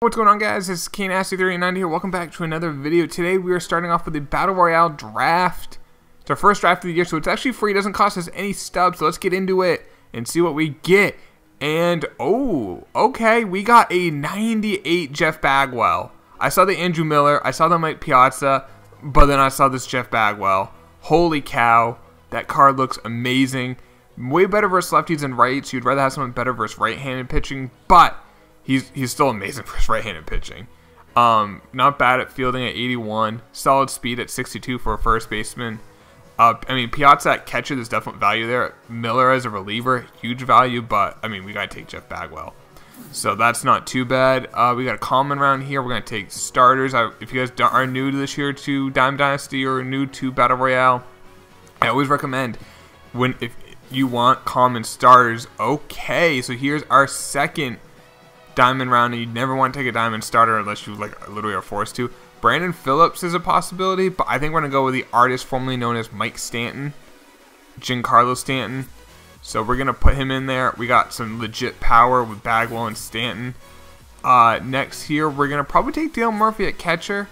What's going on, guys? This is KNasty389 here. Welcome back to another video. Today we are starting off with the Battle Royale draft. It's our first draft of the year, so it's actually free. It doesn't cost us any stubs, so let's get into it and see what we get. And, oh, okay, we got a 98 Jeff Bagwell. I saw the Andrew Miller, I saw the Mike Piazza, but then I saw this Jeff Bagwell. Holy cow, that card looks amazing. Way better versus lefties and rights. You'd rather have someone better versus right-handed pitching, but he's still amazing for his right-handed pitching. Not bad at fielding at 81. Solid speed at 62 for a first baseman. I mean, Piazza at catcher, there's definite value there. Miller as a reliever, huge value, but, I mean, we got to take Jeff Bagwell. So that's not too bad. We got a common round here. We're going to take starters. If you guys are new to this year to Diamond Dynasty or new to Battle Royale, I always recommend if you want common starters. Okay, so here's our second diamond round, and you never want to take a diamond starter unless you literally are forced to. Brandon Phillips is a possibility, but I think we're going to go with the artist formerly known as Mike Stanton, Giancarlo Stanton. So we're going to put him in there. We got some legit power with Bagwell and Stanton. Next here, we're going to probably take Dale Murphy at catcher.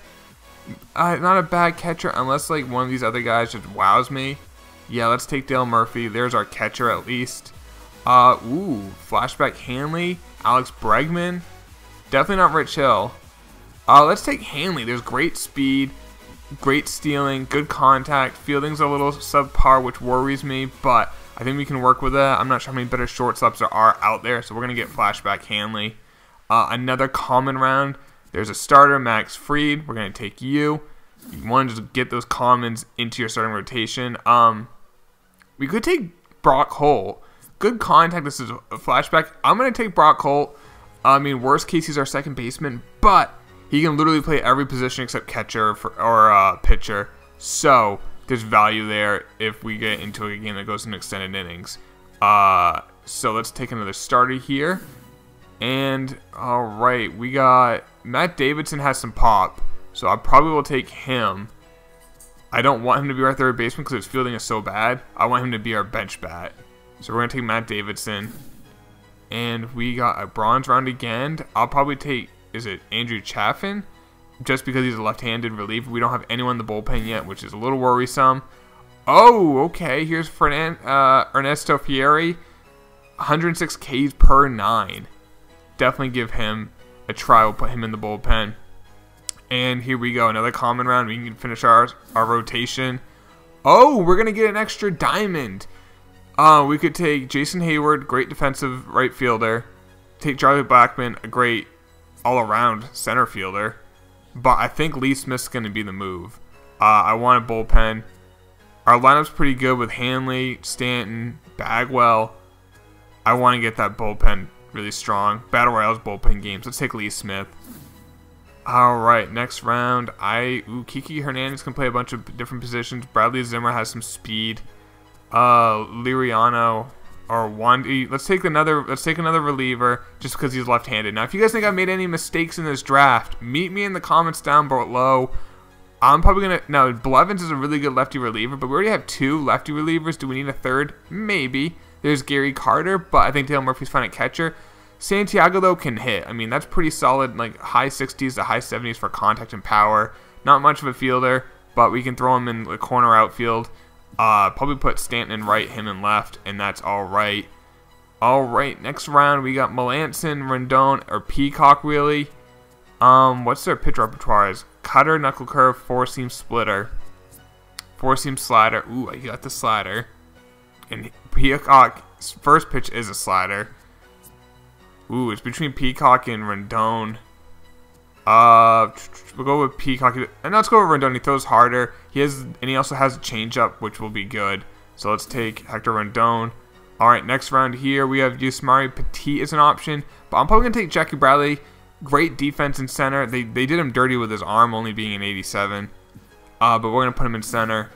Not a bad catcher unless like one of these other guys just wows me. Yeah, let's take Dale Murphy. There's our catcher at least. Flashback Hanley, Alex Bregman. Definitely not Rich Hill. Let's take Hanley. There's great speed, great stealing, good contact. Fielding's a little subpar, which worries me, but I think we can work with that. I'm not sure how many better shortstops there are out there, so we're going to get Flashback Hanley. Another common round. There's a starter, Max Fried. We're going to take you. You want to just get those commons into your starting rotation. We could take Brock Holt. Good contact. This is a flashback. I'm going to take Brock Holt. I mean, worst case, he's our second baseman, but he can literally play every position except catcher or pitcher. So there's value there if we get into a game that goes in extended innings. So let's take another starter here. And all right, we got Matt Davidson has some pop, so I probably will take him. I don't want him to be our third baseman because his fielding is so bad. I want him to be our bench bat. So we're going to take Matt Davidson. And we got a bronze round again. I'll probably take, is it Andrew Chaffin? Just because he's a left-handed reliever. We don't have anyone in the bullpen yet, which is a little worrisome. Oh, okay. Here's Ernesto Fieri. 106 Ks per 9. Definitely give him a try. We'll put him in the bullpen. And here we go. Another common round. We can finish our rotation. Oh, we're going to get an extra diamond. We could take Jason Hayward, great defensive right fielder. Take Charlie Blackmon, a great all-around center fielder. But I think Lee Smith's going to be the move. I want a bullpen. Our lineup's pretty good with Hanley, Stanton, Bagwell. I want to get that bullpen really strong. Battle Royale's bullpen games. Let's take Lee Smith. Alright, next round. Kiki Hernandez can play a bunch of different positions. Bradley Zimmer has some speed. Liriano or Wandy. Let's take another reliever just because he's left-handed. Now, if you guys think I've made any mistakes in this draft, meet me in the comments down below. I'm probably gonna now. Blevins is a really good lefty reliever, but we already have two lefty relievers. Do we need a third? Maybe. There's Gary Carter, but I think Dale Murphy's fine at catcher. Santiago though can hit. I mean, that's pretty solid, like high 60s to high 70s for contact and power. Not much of a fielder, but we can throw him in the corner outfield. Probably put Stanton in right, him in left, and that's alright. Alright, next round we got Melanson, Rendon, or Peacock really. What's their pitch repertoire is? Cutter, knuckle curve, four-seam splitter. Four-seam slider. Ooh, I got the slider. And Peacock's first pitch is a slider. Ooh, it's between Peacock and Rendon. We'll go with Peacock, and let's go with Rendon. He throws harder. And he also has a changeup, which will be good. So let's take Hector Rendon. All right, next round here we have Yusmari Petit as an option, but I'm probably gonna take Jackie Bradley. Great defense in center. They did him dirty with his arm only being an 87, but we're gonna put him in center,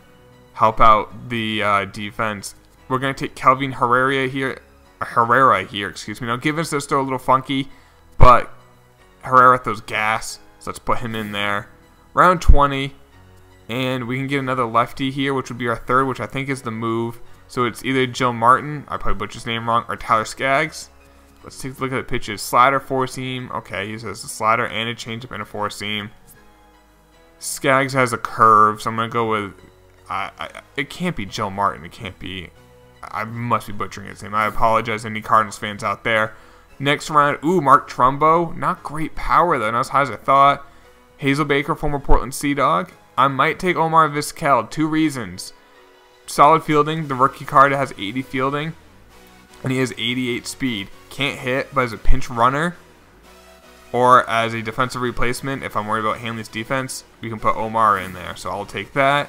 help out the defense. We're gonna take Kelvin Herrera here. Excuse me. Now Givens does throw a little funky, but Herrera throws gas, so let's put him in there. Round 20, and we can get another lefty here, which would be our third, which I think is the move. So it's either Joe Martin, I probably butchered his name wrong, or Tyler Skaggs. Let's take a look at the pitches. Slider, four-seam. Okay, he says a slider and a changeup and a four-seam. Skaggs has a curve, so I'm going to go with... it can't be Joe Martin. It can't be... I must be butchering his name. I apologize to any Cardinals fans out there. Next round, ooh, Mark Trumbo. Not great power, though. Not as high as I thought. Hazel Baker, former Portland Sea Dog. I might take Omar Vizquel. 2 reasons. Solid fielding. The rookie card has 80 fielding. And he has 88 speed. Can't hit, but as a pinch runner or as a defensive replacement, if I'm worried about Hanley's defense, we can put Omar in there. So I'll take that.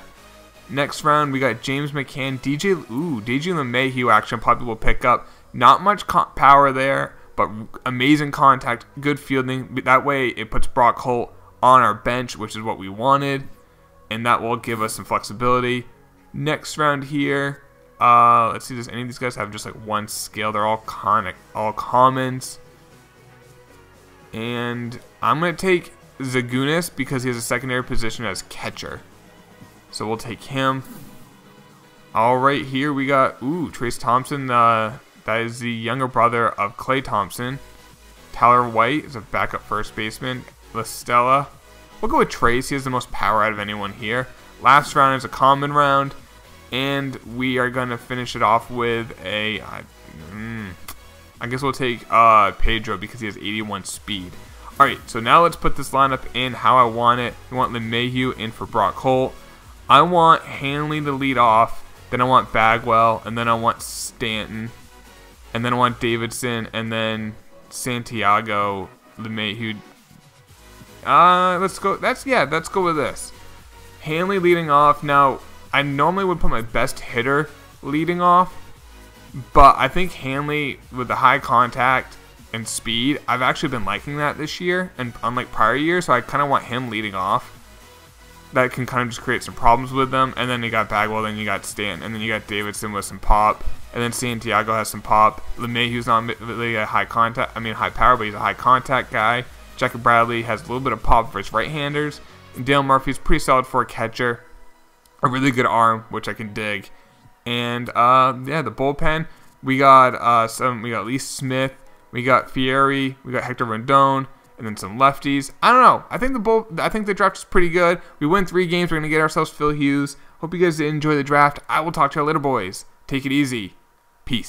Next round, we got James McCann. DJ LeMahieu action probably will pick up. Not much power there, but amazing contact, good fielding. That way, it puts Brock Holt on our bench, which is what we wanted, and that will give us some flexibility. Next round here, let's see, does any of these guys have just like one skill? They're all commons. And I'm going to take Zagunis because he has a secondary position as catcher. So we'll take him. All right, here we got, Trace Thompson. That is the younger brother of Clay Thompson. Tyler White is a backup first baseman. La Stella. We'll go with Trace. He has the most power out of anyone here. Last round is a common round. And we are going to finish it off with a... I guess we'll take Pedro because he has 81 speed. Alright, so now let's put this lineup in how I want it. We want LeMahieu in for Brock Holt. I want Hanley to lead off. Then I want Bagwell. And then I want Stanton. And then I want Davidson. And then Santiago, LeMahieu. Let's go. Let's go with this. Hanley leading off. Now, I normally would put my best hitter leading off. But I think Hanley, with the high contact and speed, I've actually been liking that this year, and unlike prior years, so I kind of want him leading off. That can kind of just create some problems with them. And then you got Bagwell, then you got Stanton, and then you got Davidson with some pop, and then Santiago has some pop. LeMahieu's not really a high power, but he's a high contact guy. Jackie Bradley has a little bit of pop for his right-handers. And Dale Murphy's pretty solid for a catcher. A really good arm, which I can dig. And yeah, the bullpen, we got Lee Smith, we got Fieri, we got Hector Rendon, and then some lefties. I don't know. I think the draft is pretty good. We win 3 games. We're gonna get ourselves Phil Hughes. Hope you guys enjoy the draft. I will talk to you later, boys. Take it easy. Peace.